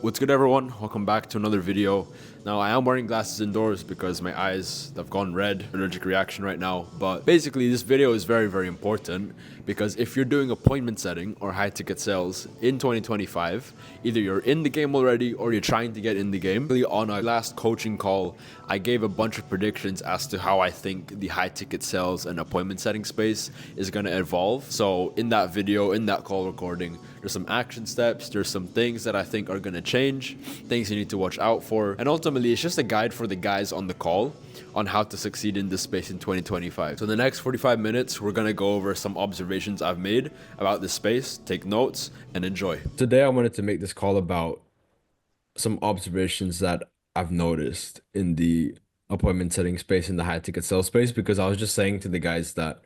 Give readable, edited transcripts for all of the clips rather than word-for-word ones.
What's good, everyone? Welcome back to another video. Now, I am wearing glasses indoors because my eyes have gone red, allergic reaction right now. But basically, this video is very, very important because if you're doing appointment setting or high ticket sales in 2025, either you're in the game already or you're trying to get in the game. On our last coaching call, I gave a bunch of predictions as to how I think the high ticket sales and appointment setting space is going to evolve. So in that video, in that call recording, there's some action steps, there's some things that I think are going to change, things you need to watch out for, and ultimately it's just a guide for the guys on the call on how to succeed in this space in 2025. So in the next 45 minutes, we're going to go over some observations I've made about this space, take notes, and enjoy. Today I wanted to make this call about some observations that I've noticed in the appointment setting space in the high ticket sales space, because I was just saying to the guys that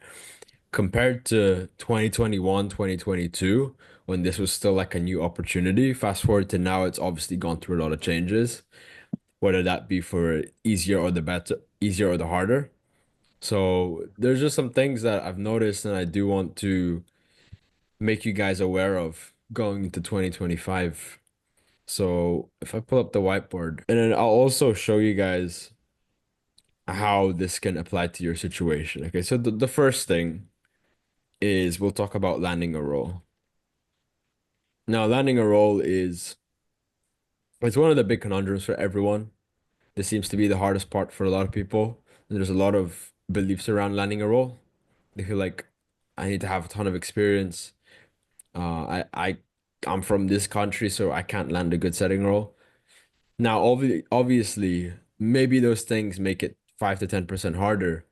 compared to 2021, 2022, when this was still like a new opportunity, fast forward to now, it's obviously gone through a lot of changes, whether that be for easier or the better, easier or the harder. So there's just some things that I've noticed and I do want to make you guys aware of going into 2025. So if I pull up the whiteboard, and then I'll also show you guys how this can apply to your situation. Okay, so the first thing is we'll talk about landing a role. Now, landing a role is it's one of the big conundrums for everyone. This seems to be the hardest part for a lot of people. And there's a lot of beliefs around landing a role. They feel like I need to have a ton of experience. I'm from this country, so I can't land a good setting role. Now, obviously, maybe those things make it 5 to 10% harder,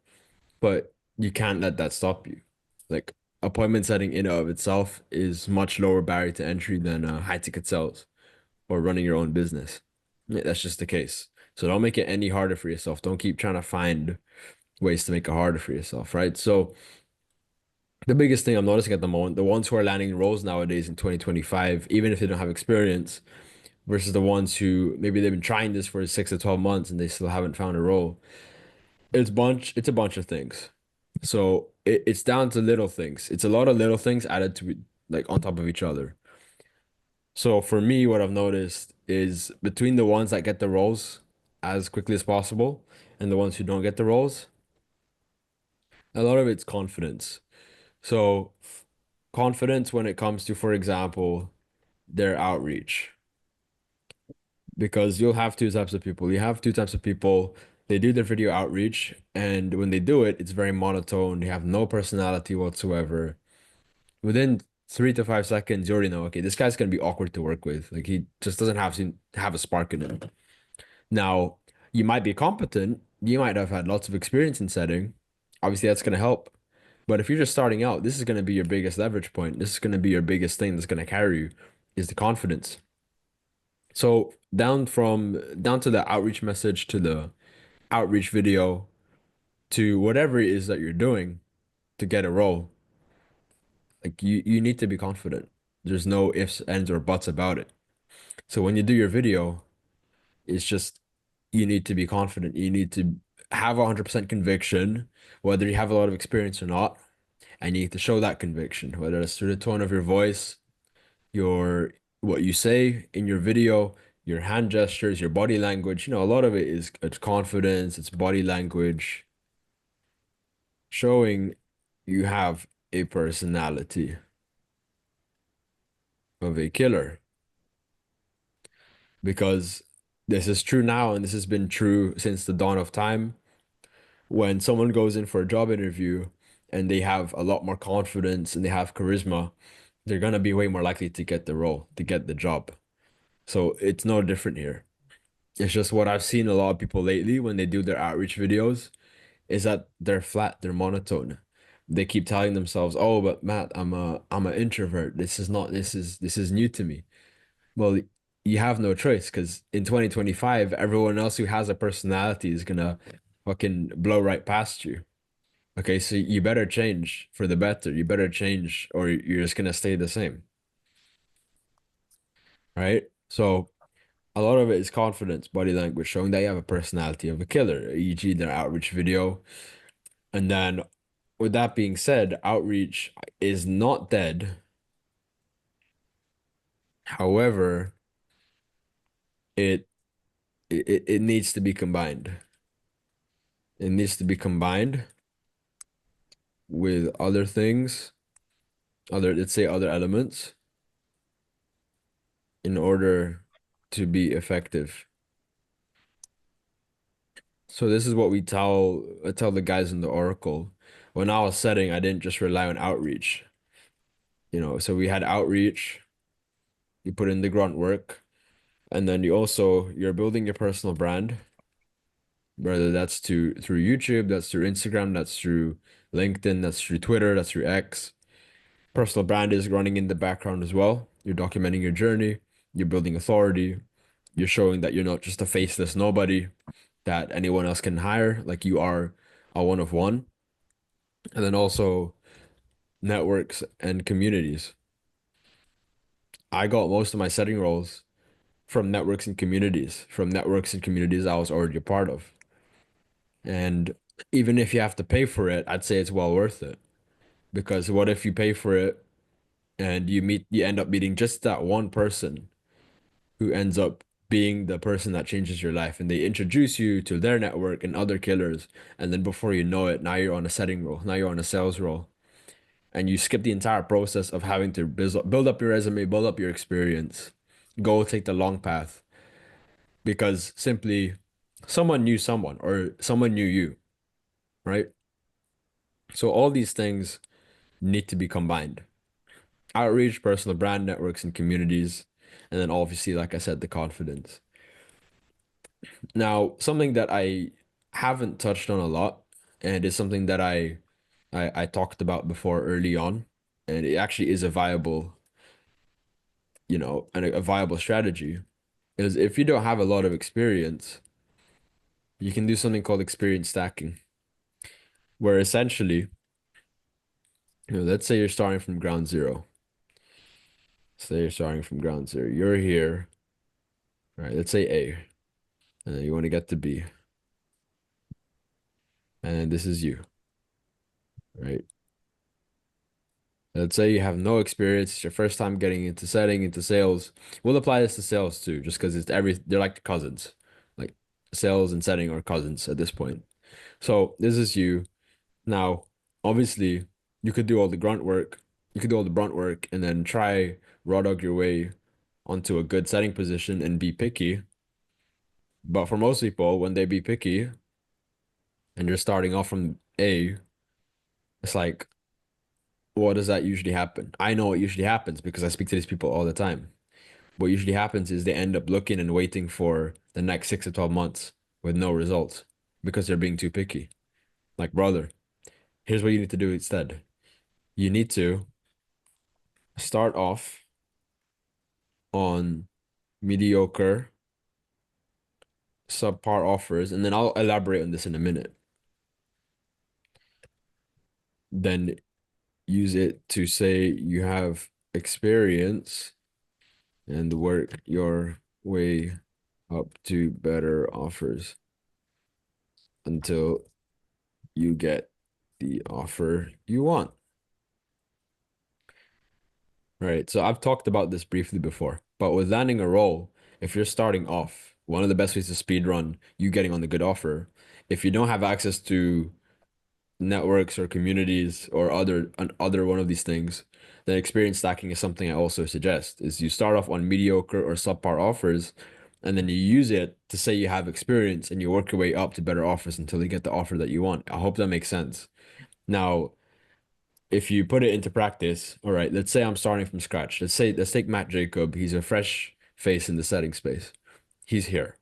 but you can't let that stop you. Like appointment setting in and of itself is much lower barrier to entry than high ticket sales or running your own business. Yeah, that's just the case. So don't make it any harder for yourself. Don't keep trying to find ways to make it harder for yourself, right? So the biggest thing I'm noticing at the moment, the ones who are landing roles nowadays in 2025, even if they don't have experience, versus the ones who maybe they've been trying this for 6 to 12 months and they still haven't found a role. It's a bunch of things. So it's down to little things. It's a lot of little things added to like on top of each other. So for me, what I've noticed is between the ones that get the roles as quickly as possible and the ones who don't get the roles, a lot of it's confidence. So confidence when it comes to, for example, their outreach. Because you'll have two types of people. You have two types of people. They do their video outreach, and when they do it, it's very monotone. They have no personality whatsoever. Within 3 to 5 seconds, you already know, okay, this guy's gonna be awkward to work with. Like he just doesn't have a spark in him. Now, you might be competent, you might have had lots of experience in setting. Obviously, that's gonna help. But if you're just starting out, this is gonna be your biggest leverage point. This is gonna be your biggest thing that's gonna carry you, is the confidence. So down to the outreach message to the outreach video to whatever it is that you're doing to get a role, like you need to be confident. There's no ifs, ands, or buts about it. So when you do your video, it's just you need to be confident. You need to have 100% conviction, whether you have a lot of experience or not, and you need to show that conviction, whether it's through the tone of your voice, your what you say in your video, your hand gestures, your body language. A lot of it is it's confidence, it's body language, showing you have a personality of a killer. Because this is true now, and this has been true since the dawn of time. When someone goes in for a job interview and they have a lot more confidence and they have charisma, they're gonna be way more likely to get the role, to get the job. So it's no different here. It's just what I've seen a lot of people lately when they do their outreach videos is that they're flat, they're monotone. They keep telling themselves, "Oh, but Matt, I'm an introvert. This is new to me." Well, you have no choice because in 2025, everyone else who has a personality is gonna fucking blow right past you. Okay, so you better change for the better. You better change or you're just gonna stay the same, right? So a lot of it is confidence, body language, showing that you have a personality of a killer, e.g., their outreach video. And then, with that being said, outreach is not dead. However, it it needs to be combined. It needs to be combined with other things, let's say other elements, in order to be effective. So this is what I tell the guys in the Oracle. When I was setting, I didn't just rely on outreach. So we had outreach, you put in the grunt work, and then you're building your personal brand, whether that's through YouTube, that's through Instagram, that's through LinkedIn, that's through Twitter, that's through X. Personal brand is running in the background as well. You're documenting your journey, you're building authority, you're showing that you're not just a faceless nobody that anyone else can hire, like you are a one of one. And then also networks and communities. I got most of my setting roles from networks and communities I was already a part of. And even if you have to pay for it, I'd say it's well worth it. Because what if you pay for it and you end up meeting just that one person who ends up being the person that changes your life, and they introduce you to their network and other killers, and then before you know it, now you're on a setting role, now you're on a sales role, and you skip the entire process of having to build up your resume, build up your experience, go take the long path because simply someone knew someone or someone knew you, right? So all these things need to be combined. Outreach, personal brand networks and communities, and then obviously, like I said, the confidence. Now, something that I haven't touched on a lot, and is something that I talked about before early on, and it actually is a viable, and a viable strategy, is if you don't have a lot of experience, you can do something called experience stacking, where essentially, let's say you're starting from ground zero. Say you're starting from ground zero. You're here, right? Let's say A, and then you want to get to B, and this is you, right? Let's say you have no experience, it's your first time getting into sales. We'll apply this to sales too, just because they're like cousins. Like sales and setting are cousins at this point. So this is you. Now, obviously, you could do all the grunt work, you could do all the brunt work, and then try raw dog your way onto a good setting position and be picky. But for most people, when they be picky and you're starting off from A, it's like, what does that usually happen? I know what usually happens because I speak to these people all the time. What usually happens is they end up looking and waiting for the next 6 to 12 months with no results because they're being too picky. Like, brother, here's what you need to do instead. You need to start off on mediocre, subpar offers, and then I'll elaborate on this in a minute. Then use it to say you have experience and work your way up to better offers until you get the offer you want. Right. So I've talked about this briefly before, but with landing a role, if you're starting off, one of the best ways to speed run you getting on the good offer, if you don't have access to networks or communities or other one of these things, then experience stacking is something I also suggest. Is you start off on mediocre or subpar offers, and then you use it to say you have experience and you work your way up to better offers until you get the offer that you want. I hope that makes sense. Now, if you put it into practice, all right, let's say I'm starting from scratch. Let's take Matt Jacob. He's a fresh face in the setting space. He's here.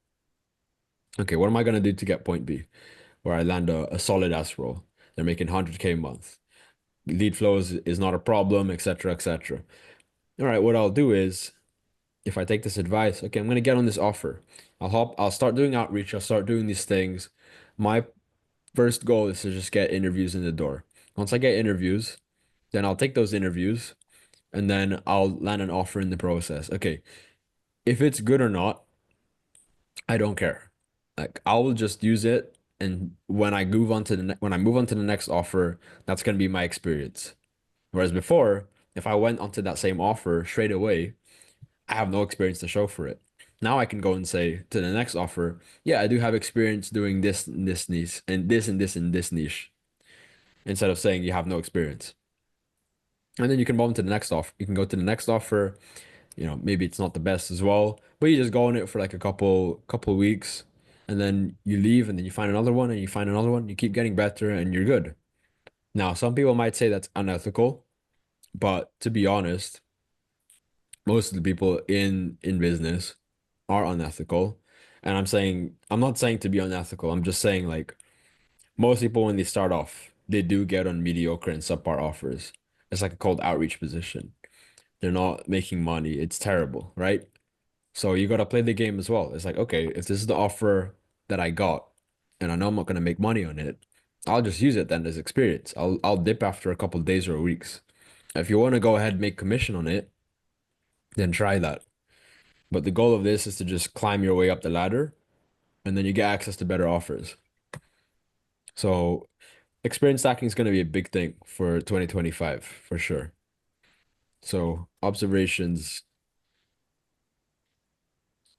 Okay, what am I gonna do to get point B, where I land a solid ass role? They're making 100K a month. Lead flow is not a problem, etc., etc. All right, what I'll do is if I take this advice, okay, I'm gonna get on this offer. I'll start doing outreach, I'll start doing these things. My first goal is to just get interviews in the door. Once I get interviews, then I'll take those interviews and then I'll land an offer in the process. Okay, if it's good or not, I don't care. Like I will just use it, and when I move on to the next offer, that's gonna be my experience. Whereas before, if I went onto that same offer straight away, I have no experience to show for it. Now I can go and say to the next offer, yeah, I do have experience doing this and this niche and this and this and this niche, instead of saying you have no experience. And then you can move on to the next offer. You can go to the next offer. Maybe it's not the best as well, but you just go on it for like a couple weeks, and then you leave, and then you find another one, and you find another one. You keep getting better, and you're good. Now, some people might say that's unethical, but to be honest, most of the people in business are unethical. And I'm not saying to be unethical. I'm just saying like most people when they start off, they do get on mediocre and subpar offers. It's like a cold outreach position. They're not making money. It's terrible, right? So you got to play the game as well. It's like, okay, if this is the offer that I got and I know I'm not going to make money on it, I'll just use it then as experience. I'll dip after a couple of days or weeks. If you want to go ahead and make commission on it, then try that. But the goal of this is to just climb your way up the ladder and then you get access to better offers. So experience stacking is going to be a big thing for 2025 for sure. So observations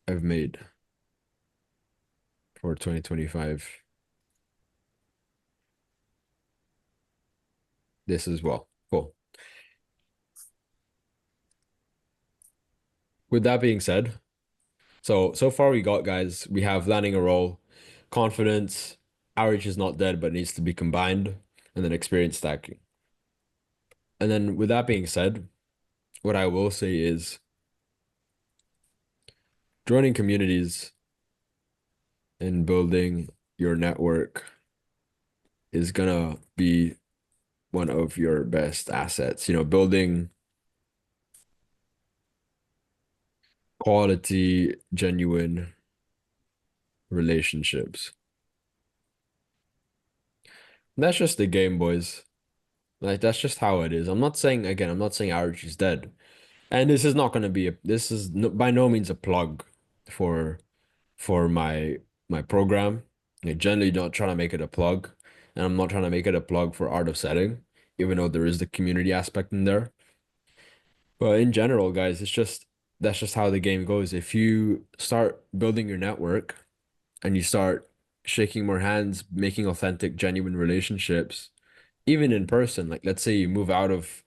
I've made for 2025, this as well. Cool. With that being said, so far we got guys, we have landing a role, confidence, outreach is not dead but needs to be combined, and then experience stacking. And then with that being said, what I will say is joining communities and building your network is gonna be one of your best assets. Building quality, genuine relationships. That's just the game, boys. Like that's just how it is. I'm not saying outreach is dead. And this is not going to be this is no, by no means a plug for my program. I generally not trying to make it a plug, and I'm not trying to make it a plug for art of setting, even though there is the community aspect in there. But in general, guys, that's just how the game goes. If you start building your network and you start shaking more hands, making authentic, genuine relationships, even in person, like let's say you move out of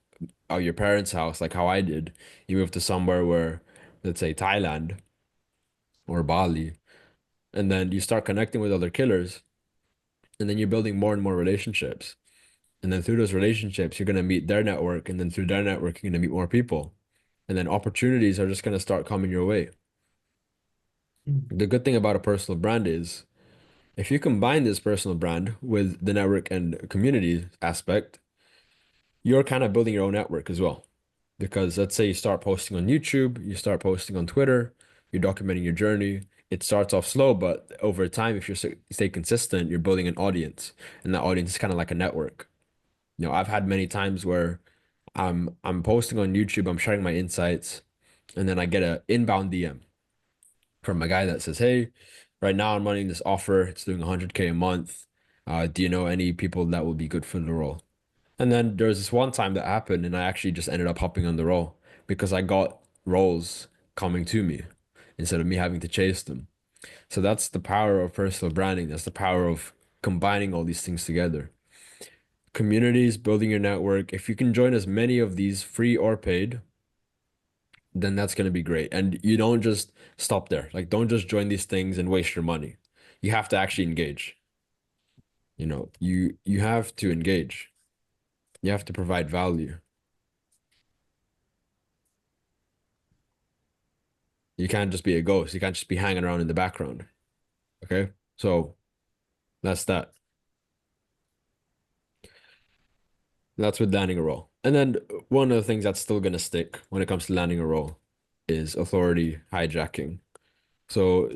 your parents' house, like how I did, you move to somewhere where, let's say Thailand or Bali, and then you start connecting with other killers, and then you're building more and more relationships. And then through those relationships, you're going to meet their network, and then through their network, you're going to meet more people. And then opportunities are just going to start coming your way. The good thing about a personal brand is if you combine this personal brand with the network and community aspect, you're kind of building your own network as well. Because let's say you start posting on YouTube, you start posting on Twitter, you're documenting your journey. It starts off slow, but over time, if you stay consistent, you're building an audience, and that audience is kind of like a network. I've had many times where I'm posting on YouTube, I'm sharing my insights, and then I get an inbound DM from a guy that says, "Hey, right now I'm running this offer. It's doing 100K a month. Do you know any people that will be good for the role?" And then there was this one time that happened, and I actually just ended up hopping on the role because I got roles coming to me instead of me having to chase them. So that's the power of personal branding. That's the power of combining all these things together. Communities, building your network. If you can join as many of these free or paid, then that's going to be great. And you don't just stop there. Like, don't just join these things and waste your money. You have to actually engage. You have to engage. You have to provide value. You can't just be a ghost. You can't just be hanging around in the background. Okay? So that's that. That's with landing a role. And then one of the things that's still gonna stick when it comes to landing a role is authority hijacking. So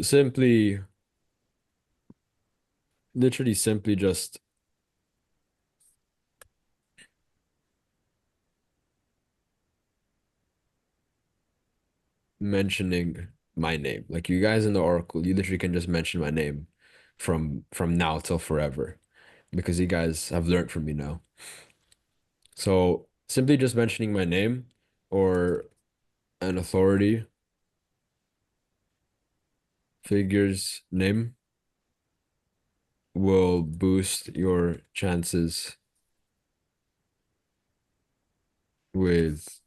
literally simply just mentioning my name. Like you guys in the Oracle, you literally can just mention my name from now till forever because you guys have learned from me now. So simply just mentioning my name or an authority figures name will boost your chances with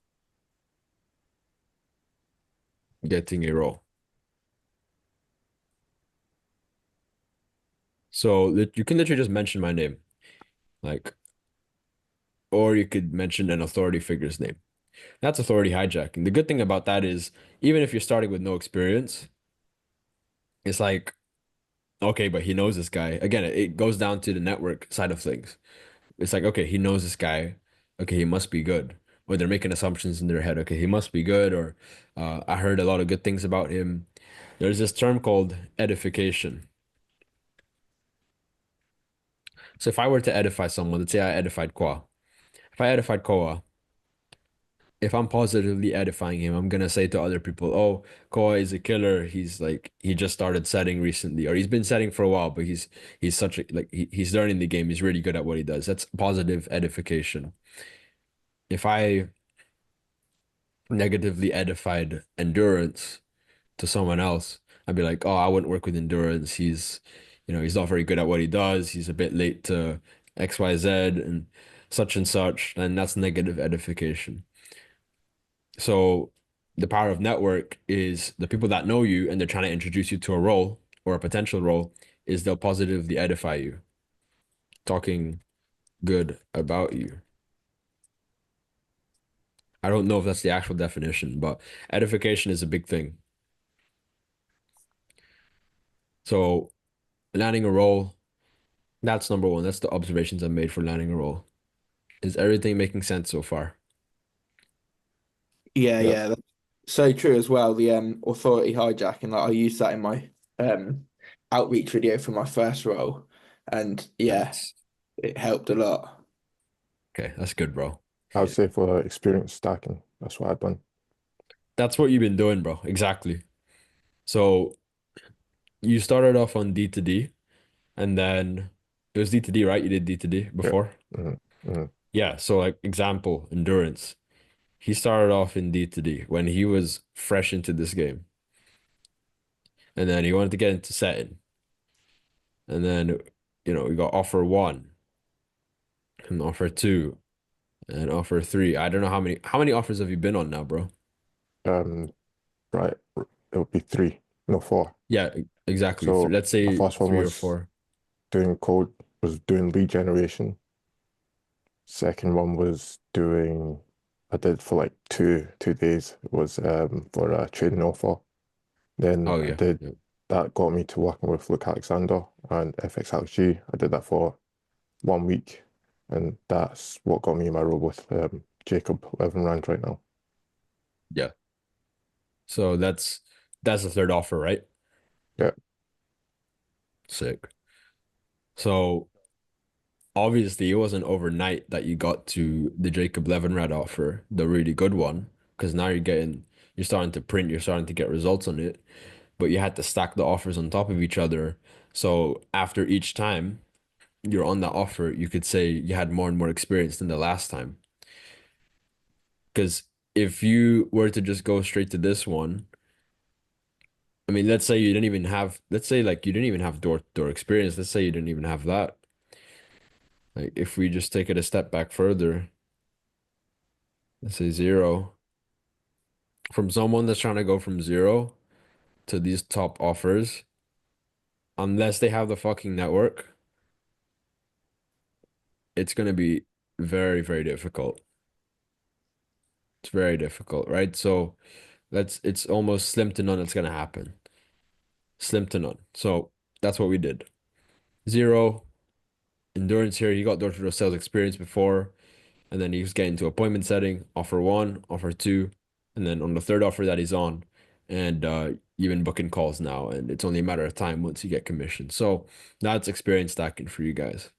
getting a roll. So you can literally just mention my name, like, or you could mention an authority figure's name. That's authority hijacking. The good thing about that is, even if you're starting with no experience, it's like, okay, but he knows this guy. Again, it goes down to the network side of things. It's like, okay, he knows this guy. Okay, he must be good. Or they're making assumptions in their head. Okay, he must be good. Or I heard a lot of good things about him. There's this term called edification. So if I were to edify someone, let's say I edified Kwa. If I edified Koa, if I'm positively edifying him, I'm gonna say to other people, "Oh, Koa is a killer. He's like he just started setting recently, or he's been setting for a while, but he's such a like he's learning the game. He's really good at what he does." That's positive edification. If I negatively edified endurance to someone else, I'd be like, "Oh, I wouldn't work with endurance. He's not very good at what he does. He's a bit late to XYZ and such," and that's negative edification. So the power of network is the people that know you and they're trying to introduce you to a role or a potential role is they'll positively edify you, talking good about you. I don't know if that's the actual definition, but edification is a big thing. So landing a role, that's number one. That's the observations I made for landing a role. Is everything making sense so far? Yeah, Yep. yeah, that's so true as well. The authority hijacking, like I used that in my outreach video for my first role, and yeah, Nice. it helped a lot. Okay, that's good, bro. I would say for experience stacking, that's what I've done. That's what you've been doing, bro. Exactly. So you started off on D to D. And then it was D to D, right? You did D to D Yeah. before? hmm hmm Yeah. So, like, example, endurance. He started off in D to D when he was fresh into this game. And then he wanted to get into setting. And then, we got offer one and offer two and offer three. I don't know how many offers have you been on now, bro? Um, right, it would be three, no four. Yeah, exactly. So Let's my say first one three or was four. doing lead generation. Second one was I did for like two days. It was for a trading offer. Then Oh, I yeah. did Yeah. that got me to working with Luke Alexander and FXLG. I did that for 1 week, and that's what got me my role with Jacob 11 Rand right now. Yeah. So that's the third offer, right? Yeah. Sick. So obviously, it wasn't overnight that you got to the Jacob Levinrad offer, the really good one, because now you're starting to print, you're starting to get results on it, but you had to stack the offers on top of each other. So after each time you're on that offer, you could say you had more and more experience than the last time. Because if you were to just go straight to this one, I mean, let's say like you didn't even have door experience. Let's say you didn't even have that. Like if we just take it a step back further, let's say zero. From someone that's trying to go from zero to these top offers, unless they have the fucking network, it's gonna be very, very difficult. It's very difficult, right? So it's almost slim to none that's gonna happen. Slim to none. So that's what we did. Zero endurance here. He got door-to-door sales experience before, and then he was getting to appointment setting, offer one, offer two, and then on the third offer that he's on, and you've been booking calls now, and it's only a matter of time once you get commission. So that's experience stacking for you guys.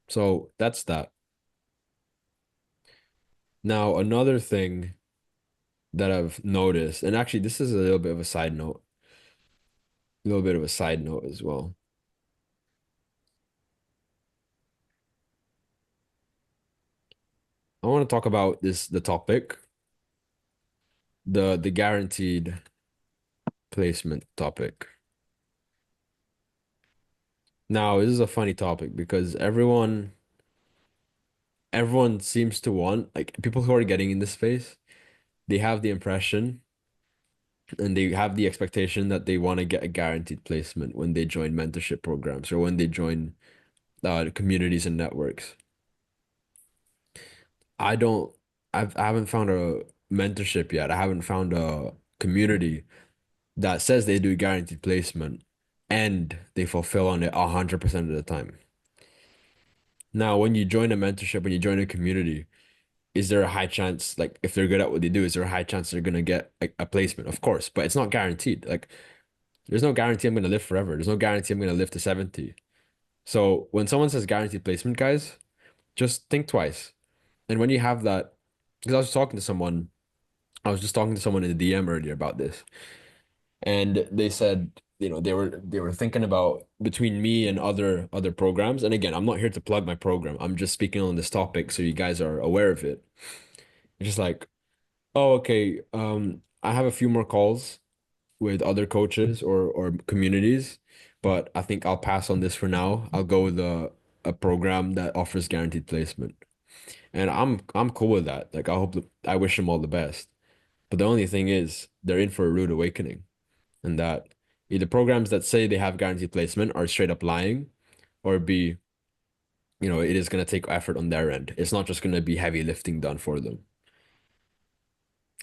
So that's that. Now, another thing that I've noticed, and actually this is a little bit of a side note, a little bit of a side note as well. I want to talk about the topic, the guaranteed placement topic. Now, this is a funny topic because everyone seems to want, like, people who are getting in this space, they have the impression and they have the expectation that they want to get a guaranteed placement when they join mentorship programs or when they join communities and networks. I don't, I haven't found a mentorship yet. I haven't found a community that says they do guaranteed placement and they fulfill on it 100% of the time. Now, when you join a mentorship, when you join a community, is there a high chance, like if they're good at what they do, is there a high chance they're gonna get a placement? Of course, but it's not guaranteed. Like there's no guarantee I'm gonna live forever. There's no guarantee I'm gonna live to 70. So when someone says guaranteed placement, guys, just think twice. And when you have that, because I was just talking to someone in the DM earlier about this, and they said, they were thinking about between me and other programs. And again, I'm not here to plug my program. I'm just speaking on this topic so you guys are aware of it. It's just like, oh, okay, I have a few more calls with other coaches or communities, but I think I'll pass on this for now. I'll go with a program that offers guaranteed placement. And I'm cool with that. Like I wish them all the best. But the only thing is they're in for a rude awakening. And that either programs that say they have guaranteed placement are straight up lying, or B, it is gonna take effort on their end. It's not just gonna be heavy lifting done for them.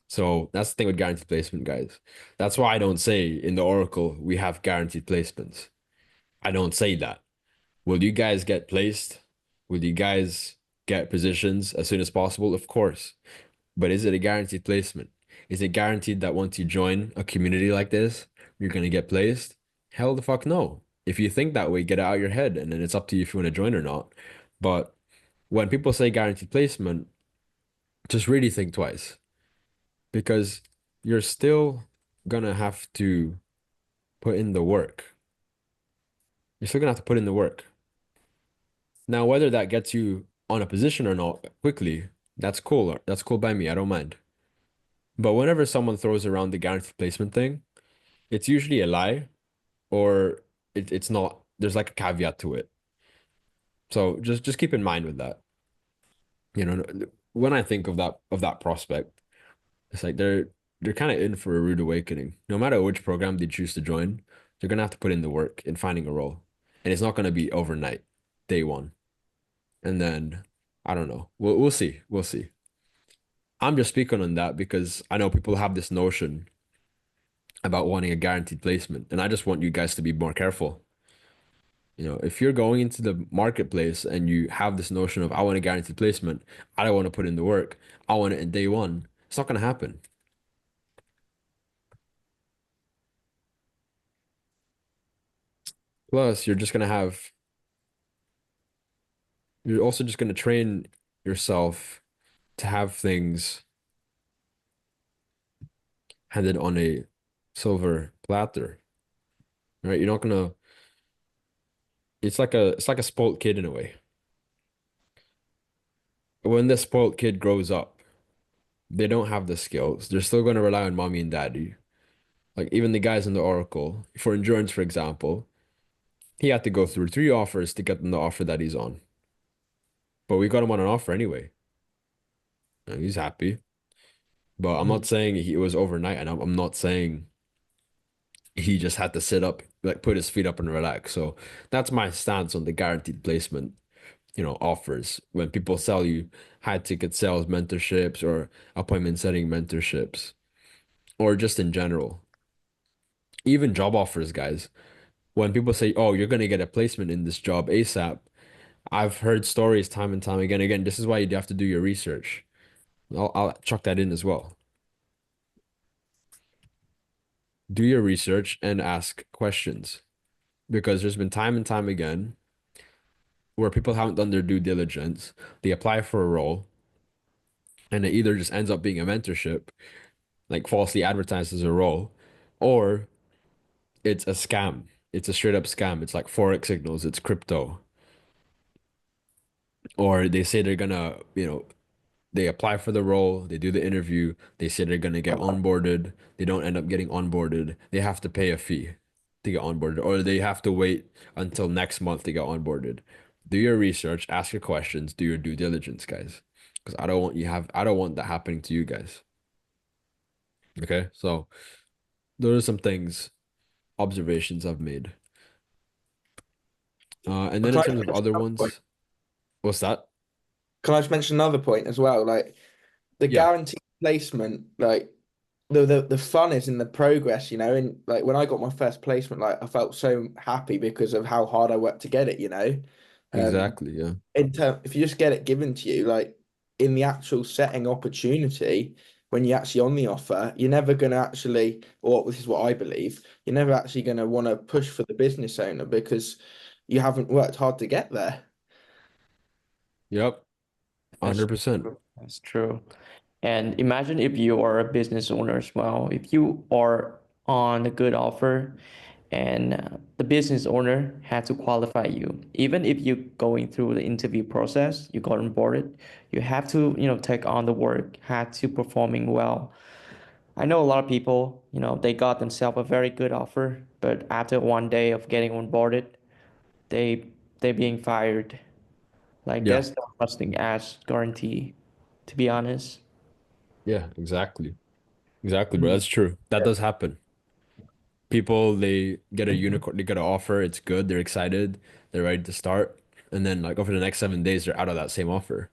So that's the thing with guaranteed placement, guys. That's why I don't say in the Oracle we have guaranteed placements. I don't say that. Will you guys get placed? Will you guys get positions as soon as possible? Of course. But is it a guaranteed placement? Is it guaranteed that once you join a community like this, you're gonna get placed? Hell the fuck no. If you think that way, get it out of your head, and then it's up to you if you want to join or not. But when people say guaranteed placement, just really think twice because you're still gonna have to put in the work. You're still gonna have to put in the work. Now, whether that gets you on a position or not quickly, that's cool. That's cool by me. I don't mind. But whenever someone throws around the guaranteed placement thing, it's usually a lie or it's not. There's like a caveat to it. So just keep in mind with that. When I think of that prospect, it's like they're kind of in for a rude awakening. No matter which program they choose to join, they're gonna have to put in the work in finding a role. And it's not gonna be overnight, day one. And then I don't know. We'll see. We'll see. I'm just speaking on that because I know people have this notion about wanting a guaranteed placement, and I just want you guys to be more careful. If you're going into the marketplace and you have this notion of I want a guaranteed placement, I don't want to put in the work, I want it in day one, it's not gonna happen. Plus, you're also just gonna train yourself to have things handed on a silver platter, right? You're not gonna it's like a spoiled kid in a way. When the spoiled kid grows up, they don't have the skills. They're still going to rely on mommy and daddy. Like even the guys in the Oracle, for endurance, for example, he had to go through 3 offers to get the offer that he's on. But we got him on an offer anyway. And he's happy. But I'm not saying it was overnight, and I'm not saying he just had to sit up, like put his feet up and relax. So that's my stance on the guaranteed placement, offers. When people sell you high ticket sales mentorships or appointment setting mentorships, or just in general, even job offers, guys. When people say, "Oh, you're gonna get a placement in this job ASAP," I've heard stories time and time again. Again, this is why you have to do your research. I'll chuck that in as well. Do your research and ask questions because there's been time and time again where people haven't done their due diligence. They apply for a role and it either just ends up being a mentorship, like falsely advertised as a role, or it's a scam. It's a straight up scam. It's like Forex signals, it's crypto. Or they say they're gonna, they apply for the role, they do the interview, they say they're gonna get onboarded, they don't end up getting onboarded, they have to pay a fee to get onboarded, or they have to wait until next month to get onboarded. Do your research, ask your questions, do your due diligence, guys. Because I don't want that happening to you guys. Okay, so those are some things, observations I've made. And then Can in I terms just of mention other another point? ones, what's that? Can I just mention another point as well? Like the Yeah, guaranteed placement, like the fun is in the progress, you know. And like when I got my first placement, like I felt so happy because of how hard I worked to get it, you know. Um, exactly. Yeah, if you just get it given to you, like in the actual setting opportunity, when you're actually on the offer, you're never gonna actually, or this is what I believe, you're never actually gonna want to push for the business owner because you haven't worked hard to get there. yep, That's 100%. true. That's true. And imagine if you are a business owner as well. If you are on a good offer and the business owner had to qualify you, even if you're going through the interview process, you got onboarded, you have to, take on the work, had to performing well. I know a lot of people, they got themselves a very good offer, but after one day of getting onboarded, they they being fired. Like Yeah, there's no trusting as guarantee, to be honest. yeah, exactly. Exactly, bro. Mm. That's true. That does happen. People, they get a unicorn, they get an offer, it's good, they're excited, they're ready to start. And then like over the next 7 days, they're out of that same offer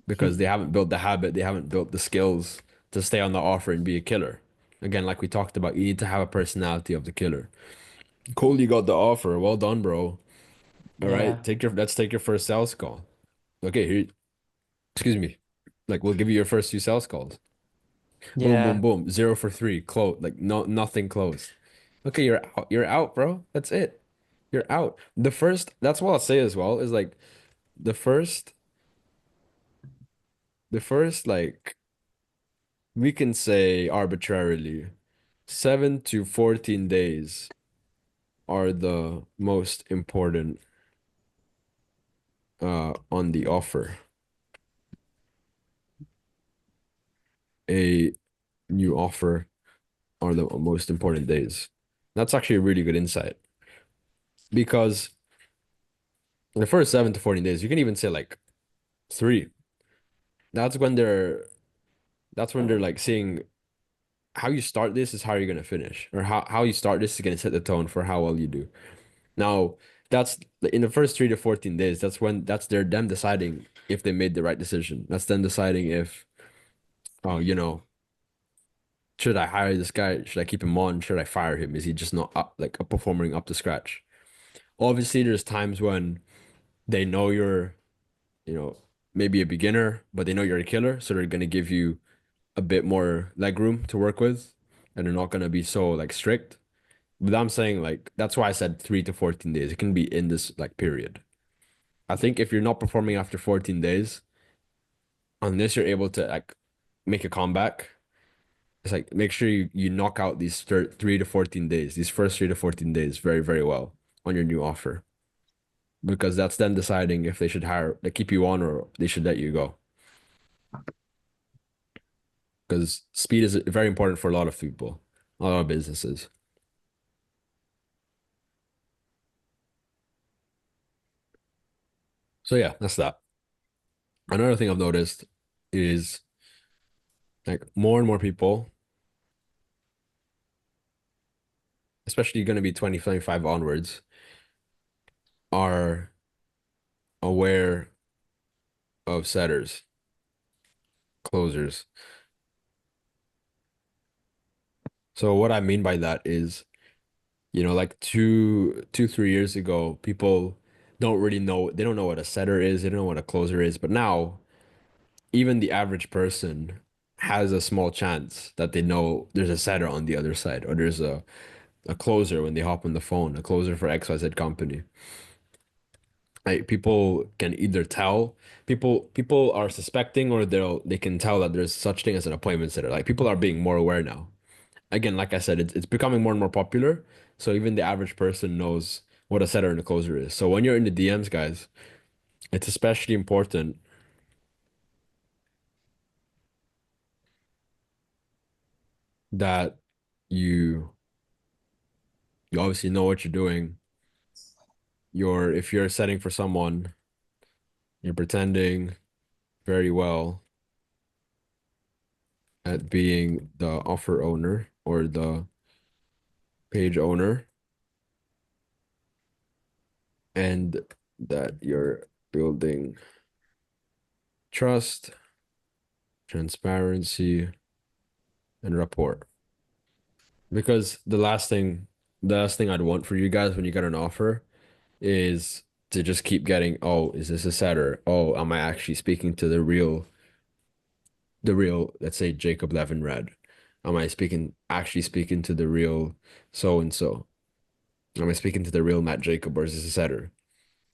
because they haven't built the habit, they haven't built the skills to stay on the offer and be a killer. Again, like we talked about, you need to have a personality of the killer. Cool, you got the offer. Well done, bro. All right, Yeah. let's take your first sales call. Okay, here, excuse me. Like we'll give you your first 2 sales calls. Boom, boom, Yeah. boom. 0 for 3. Close. Like nothing closed. Okay, you're out. You're out, bro. That's it. You're out. That's what I'll say as well, is like the first, like we can say arbitrarily 7 to 14 days are the most important on the offer. A new offer are the most important days. That's actually a really good insight because in the first 7 to 14 days, you can even say like 3. That's when they're like seeing how you start this is how you're gonna finish, or how you start this is gonna set the tone for how well you do. Now, that's in the first 3 to 14 days. That's them deciding if they made the right decision. That's them deciding if, oh, should I hire this guy? Should I keep him on? Should I fire him? Is he just not performing up to scratch? Obviously, there's times when they know you're, you know, maybe a beginner, but they know you're a killer, so they're gonna give you a bit more leg room to work with, and they're not gonna be so like strict. But I'm saying like that's why I said 3 to 14 days. It can be in this like period. I think if you're not performing after 14 days, unless you're able to like make a comeback, it's like make sure you knock out these 3 to 14 days, these first 3 to 14 days very, very well on your new offer. Because that's them deciding if they should keep you on or they should let you go. Because speed is very important for a lot of people, a lot of businesses. So yeah, that's that. Another thing I've noticed is like more and more people, especially going to be 2025 onwards, are aware of setters, closers. So what I mean by that is, like 3 years ago, people don't really know, they don't know what a setter is, they don't know what a closer is, but now even the average person has a small chance that they know there's a setter on the other side, or there's a closer when they hop on the phone, a closer for XYZ company. Like people can either tell, people are suspecting, or they can tell that there's such thing as an appointment setter. Like people are being more aware now. Again, like I said, it's becoming more and more popular. So even the average person knows what a setter and a closer is. So when you're in the DMs, guys, it's especially important that you you obviously know what you're doing. If you're setting for someone, you're pretending very well at being the offer owner or the page owner, and that you're building trust, transparency, and rapport. Because the last thing I'd want for you guys when you get an offer is to just keep getting, oh, is this a setter? Oh, am I actually speaking to let's say Jacob Levin Red? Am I actually speaking to the real so and so? Am I speaking to the real Matt Jacob, or is this a setter?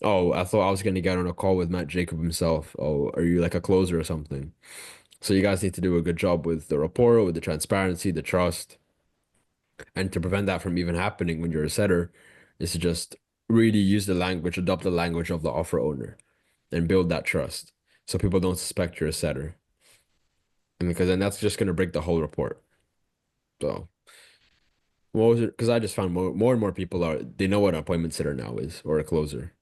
Oh, I thought I was gonna get on a call with Matt Jacob himself. Oh, are you like a closer or something? So you guys need to do a good job with the rapport, with the transparency, the trust. And to prevent that from even happening when you're a setter is to just really use the language, adopt the language of the offer owner and build that trust so people don't suspect you're a setter. And because then that's just gonna break the whole report. So what was it? Because I just found more and more people they know what an appointment sitter now is or a closer.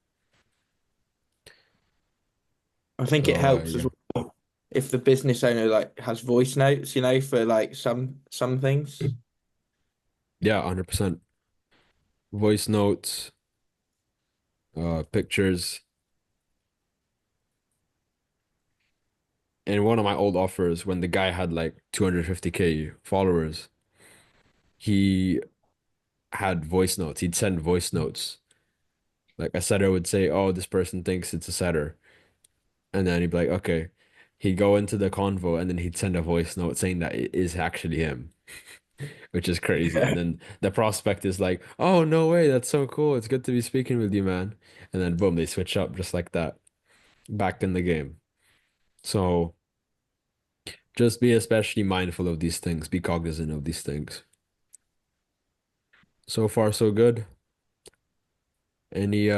I think it So helps as yeah. well if the business owner like has voice notes, for like some things. Yeah, 100%. Voice notes, pictures. And one of my old offers, when the guy had like 250K followers, he had voice notes. He'd send voice notes. Like a setter would say, "Oh, this person thinks it's a setter," and then he'd be like, "Okay." He'd go into the convo and then he'd send a voice note saying that it is actually him, which is crazy. And Yeah. then the prospect is like, "Oh, no way, that's so cool. It's good to be speaking with you, man." And then boom, they switch up just like that, back in the game. So just be especially mindful of these things. Be cognizant of these things. So far, so good. Any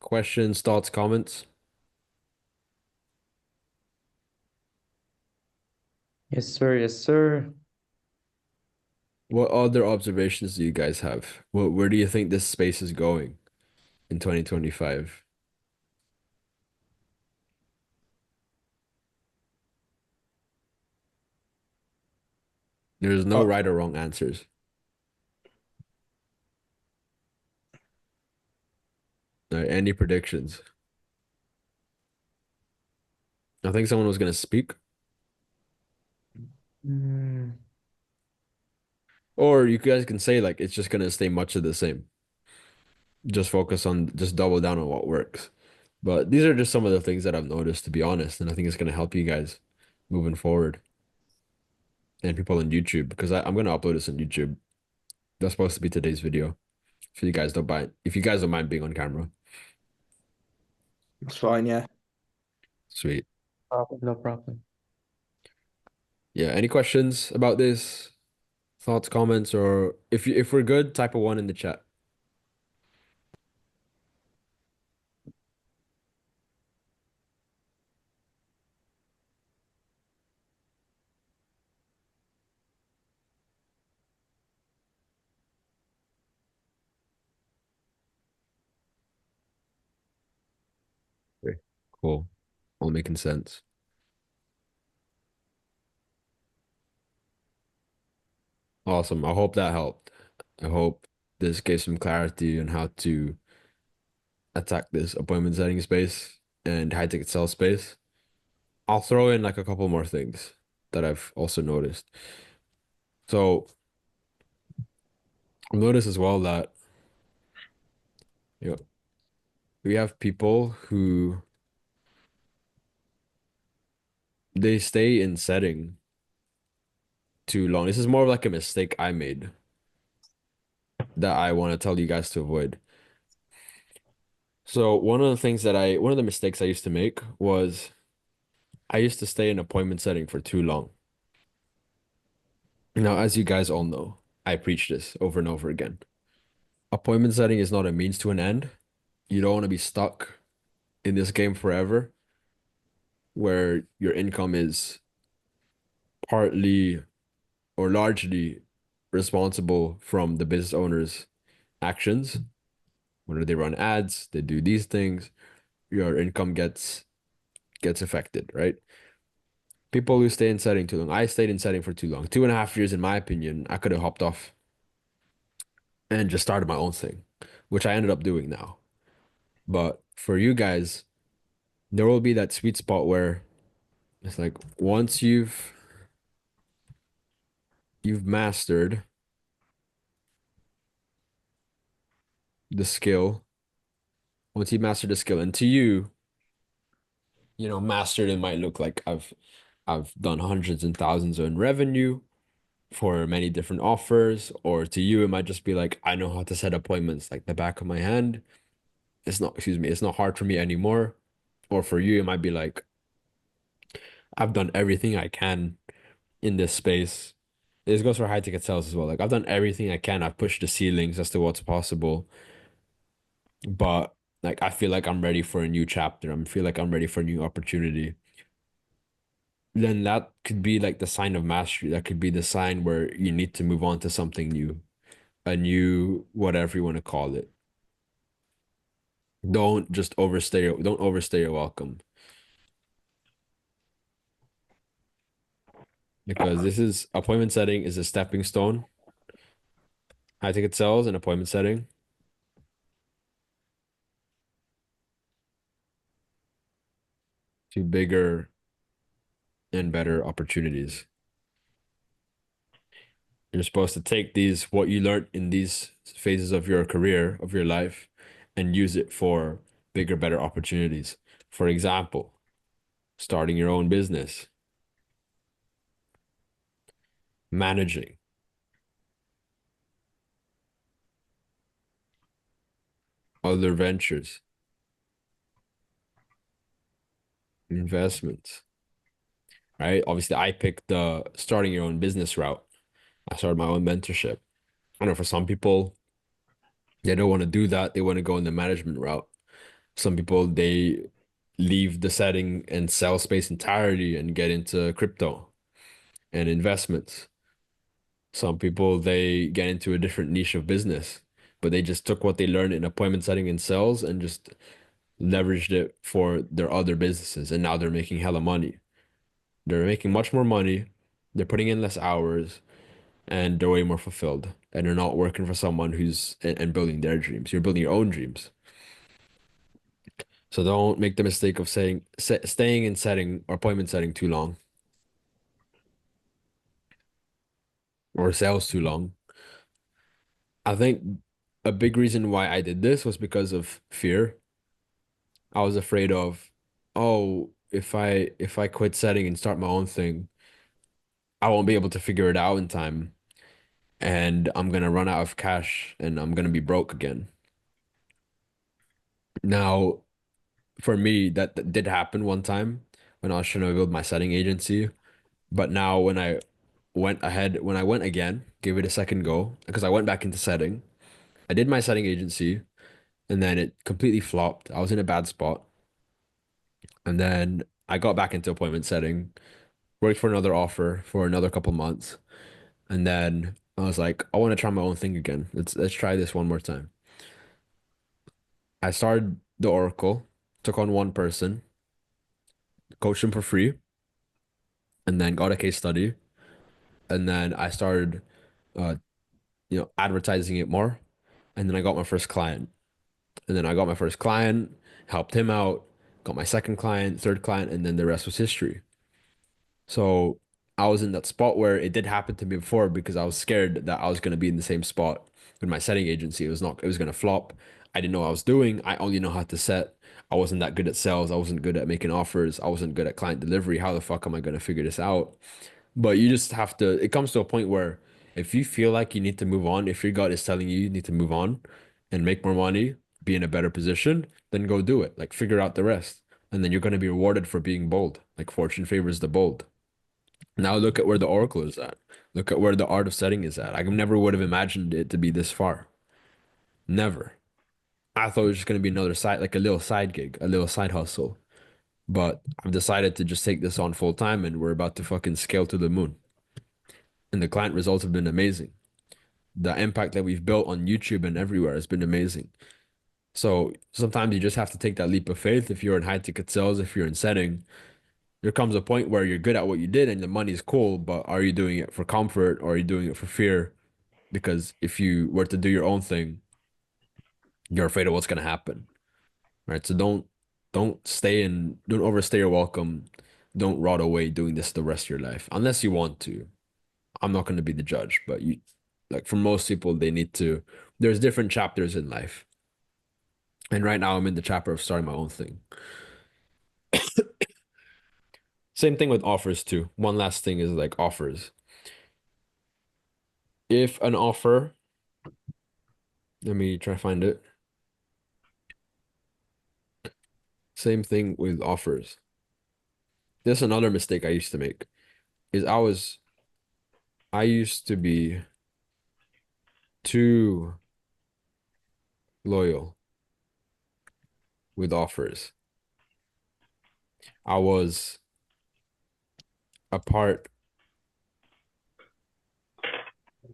questions, thoughts, comments? Yes, sir. Yes, sir. What other observations do you guys have? Where do you think this space is going in 2025? There's no Uh, right or wrong answers. Any predictions? I think someone was going to speak, Mm, or you guys can say like it's just going to stay much of the same. Just double down on what works. But these are just some of the things that I've noticed, to be honest, and I think it's going to help you guys moving forward and people on YouTube because I'm going to upload this on YouTube. That's supposed to be today's video. If you guys don't mind being on camera, it's fine, yeah. sweet. no problem. Yeah. Any questions about this? Thoughts, comments, or if we're good, type a one in the chat. Okay. Cool. All making sense. Awesome. I hope that helped. I hope this gave some clarity on how to attack this appointment setting space and high ticket sell space. I'll throw in like a couple more things that I've also noticed. So I've noticed as well that you know we have people who they stay in setting too long. This is more of like a mistake I made that I want to tell you guys to avoid. So one of the mistakes I used to make was I used to stay in appointment setting for too long. Now, as you guys all know, I preach this over and over again. Appointment setting is not a means to an end. You don't want to be stuck in this game forever, where your income is partly or largely responsible from the business owner's actions. Whenever they run ads, they do these things, your income gets affected, right? People who stay in setting too long. I stayed in setting for too long. 2.5 years, in my opinion, I could have hopped off and just started my own thing, which I ended up doing now. But for you guys, there will be that sweet spot where it's like once you've mastered the skill, once you master the skill, and to you, mastered, it might look like I've done hundreds and thousands in revenue for many different offers, or to you, it might just be like I know how to set appointments like the back of my hand. It's not hard for me anymore. Or for you, it might be like I've done everything I can in this space. This goes for high ticket sales as well. Like I've done everything I can. I've pushed the ceilings as to what's possible, but like I feel like I'm ready for a new chapter. I feel like I'm ready for a new opportunity. Then that could be like the sign of mastery. That could be the sign where you need to move on to something new, a new whatever you want to call it. Don't overstay your welcome. Because this is appointment setting is a stepping stone. High ticket sales and appointment setting to bigger and better opportunities. You're supposed to take what you learned in these phases of your career, of your life, and use it for bigger, better opportunities. For example, starting your own business, managing, other ventures, investments, right? Obviously, I picked the starting your own business route. I started my own mentorship. I know for some people, they don't want to do that. They want to go in the management route. Some people, they leave the setting and sell space entirely and get into crypto and investments. Some people, they get into a different niche of business, but they just took what they learned in appointment setting and sales and just leveraged it for their other businesses. And now they're making hella money. They're making much more money. They're putting in less hours and they're way more fulfilled. And they're not working for someone who's and building their dreams. You're building your own dreams. So don't make the mistake of staying in setting or appointment setting too long or sales too long. I think a big reason why I did this was because of fear. I was afraid of, oh, if I quit setting and start my own thing, I won't be able to figure it out in time and I'm gonna run out of cash and I'm gonna be broke again. Now, for me, that did happen one time when I was trying to build my setting agency. But now when I went again, gave it a second go, because I went back into setting. I did my setting agency and then it completely flopped. I was in a bad spot. And then I got back into appointment setting, worked for another offer for another couple months. And then I was like, I want to try my own thing again. Let's try this one more time. I started the Oracle, took on one person, coached him for free, and then got a case study. And then I started uh, advertising it more. And then I got my first client. And then I got my first client, helped him out, got my second client, third client, and then the rest was history. So I was in that spot where it did happen to me before because I was scared that I was going to be in the same spot with my setting agency. It was going to flop. I didn't know what I was doing. I only know how to set. I wasn't that good at sales. I wasn't good at making offers. I wasn't good at client delivery. How the fuck am I going to figure this out? But you just have to, it comes to a point where if you feel like you need to move on, if your gut is telling you you need to move on and make more money, be in a better position, then go do it. Like figure out the rest. And then you're going to be rewarded for being bold. Like fortune favors the bold. Now look at where the Oracle is at. Look at where the art of setting is at. I never would have imagined it to be this far. Never. I thought it was just going to be another side, like a little side gig, a little side hustle. But I've decided to just take this on full time and we're about to fucking scale to the moon. and the client results have been amazing. The impact that we've built on YouTube and everywhere has been amazing. So sometimes you just have to take that leap of faith. If you're in high ticket sales, if you're in setting, there comes a point where you're good at what you did and the money's cool, but are you doing it for comfort or are you doing it for fear? Because if you were to do your own thing, you're afraid of what's going to happen, right? So don't overstay your welcome. Don't rot away doing this the rest of your life unless you want to. I'm not going to be the judge, but you, like for most people, they need to. There's different chapters in life, and right now I'm in the chapter of starting my own thing. Same thing with offers too. One last thing is like offers. If an offer, let me try to find it. Same thing with offers. This is another mistake I used to make is I used to be too loyal with offers. I was a part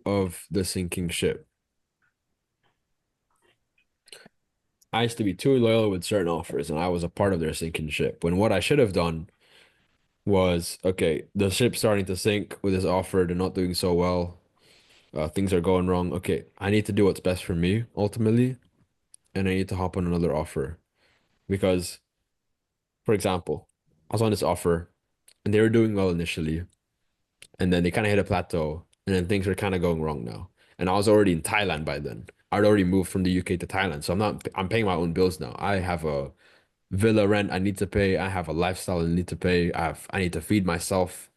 of the sinking ship. I used to be too loyal with certain offers and I was a part of their sinking ship. When what I should have done was, okay, the ship's starting to sink with this offer, they're not doing so well. Things are going wrong. Okay, I need to do what's best for me ultimately, and I need to hop on another offer. Because, for example, I was on this offer and they were doing well initially, and then they kind of hit a plateau, and then things were kind of going wrong now. And I was already in Thailand by then. I'd already moved from the UK to Thailand, so I'm paying my own bills now. I have a villa rent I need to pay. I have a lifestyle I need to pay. I need to feed myself,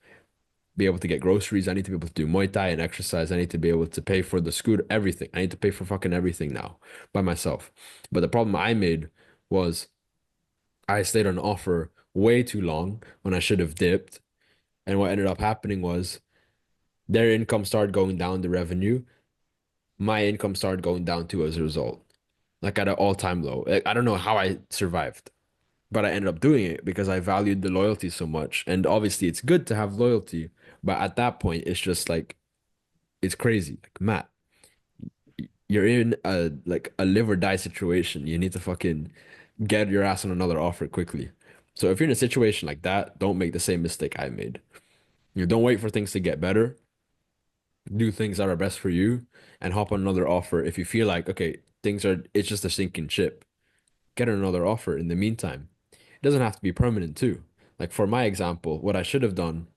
be able to get groceries. I need to be able to do Muay Thai and exercise. I need to be able to pay for the scooter, everything. I need to pay for fucking everything now by myself. But the problem I made was I stayed on offer way too long when I should have dipped. And what ended up happening was their income started going down, the revenue. My income started going down too as a result, like at an all-time low. Like, I don't know how I survived, but I ended up doing it because I valued the loyalty so much. And obviously, it's good to have loyalty, but at that point, it's just like it's crazy. Like Matt, you're in a live or die situation. You need to fucking get your ass on another offer quickly. So if you're in a situation like that, don't make the same mistake I made. You know, don't wait for things to get better. Do things that are best for you and hop on another offer. If you feel like, okay, it's just a sinking ship, get another offer in the meantime. It doesn't have to be permanent too. Like for my example, what I should have done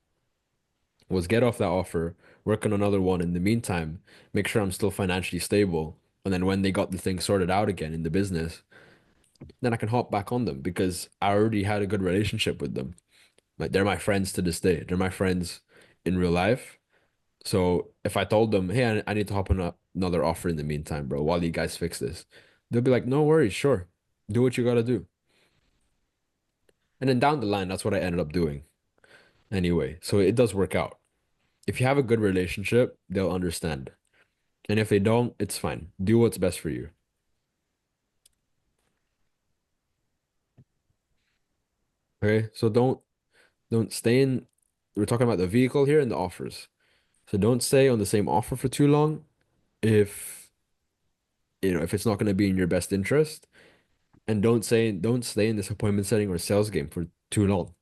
was get off that offer, work on another one in the meantime, make sure I'm still financially stable. And then when they got the thing sorted out again in the business, then I can hop back on them because I already had a good relationship with them. Like they're my friends to this day. They're my friends in real life. So if I told them, hey, I need to hop on another offer in the meantime, bro, while you guys fix this, they'll be like, no worries, sure. Do what you gotta do. And then down the line, that's what I ended up doing anyway. So it does work out. If you have a good relationship, they'll understand. And if they don't, it's fine. Do what's best for you. Okay? So don't stay in we're talking about the vehicle here and the offers. So don't stay on the same offer for too long if if it's not going to be in your best interest. And don't stay in this appointment setting or sales game for too long.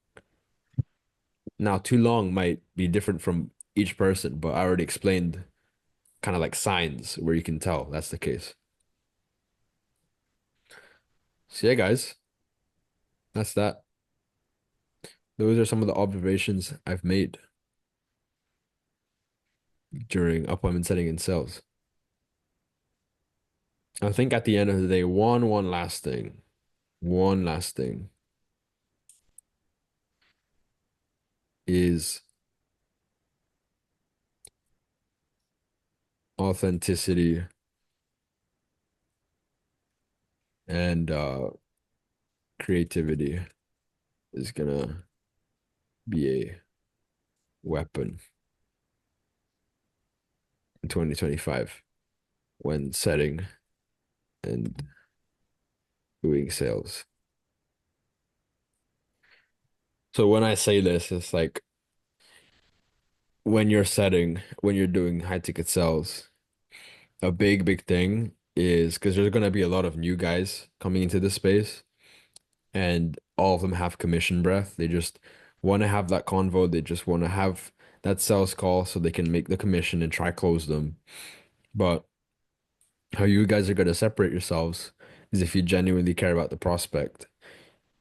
Now, too long might be different from each person, but I already explained kind of like signs where you can tell that's the case. So yeah, guys, that's that. Those are some of the observations I've made during appointment setting and sales. I think at the end of the day, one last thing is authenticity and creativity is gonna be a weapon in 2025 when setting and doing sales. So when I say this, it's like when you're doing high ticket sales, a big thing is because there's gonna be a lot of new guys coming into this space, and all of them have commission breath. They just want to have that convo. They just want to have that sales call so they can make the commission and try close them. But how you guys are gonna separate yourselves is if you genuinely care about the prospect,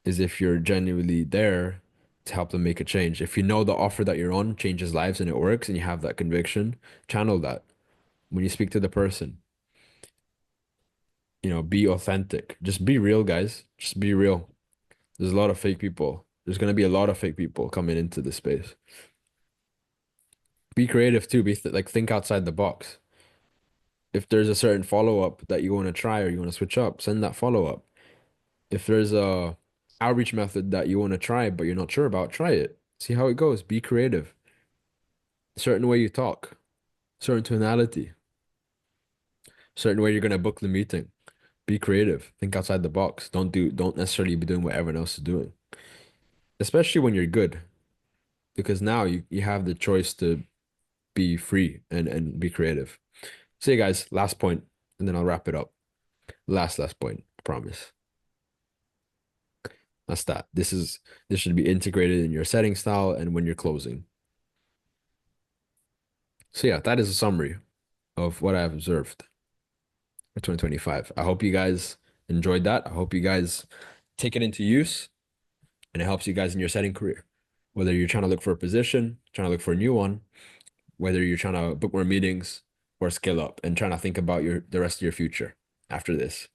is if you're genuinely there to help them make a change. If you know the offer that you're on changes lives and it works and you have that conviction, channel that when you speak to the person. Be authentic. Just be real, guys. Just be real. There's a lot of fake people. There's gonna be a lot of fake people coming into this space. Be creative too. Like think outside the box. If there's a certain follow-up that you want to try or you want to switch up, send that follow-up. If there's a outreach method that you want to try but you're not sure about, try it. See how it goes. Be creative. Certain way you talk, certain tonality, certain way you're gonna book the meeting. Be creative. Think outside the box. Don't necessarily be doing what everyone else is doing. Especially when you're good. Because now you have the choice to be free and be creative. So yeah, guys, last point, and then I'll wrap it up. Last point, I promise. That's that. This should be integrated in your setting style and when you're closing. So yeah, that is a summary of what I've observed for 2025. I hope you guys enjoyed that. I hope you guys take it into use and it helps you guys in your setting career. Whether you're trying to look for a position, trying to look for a new one, whether you're trying to book more meetings or scale up and trying to think about the rest of your future after this.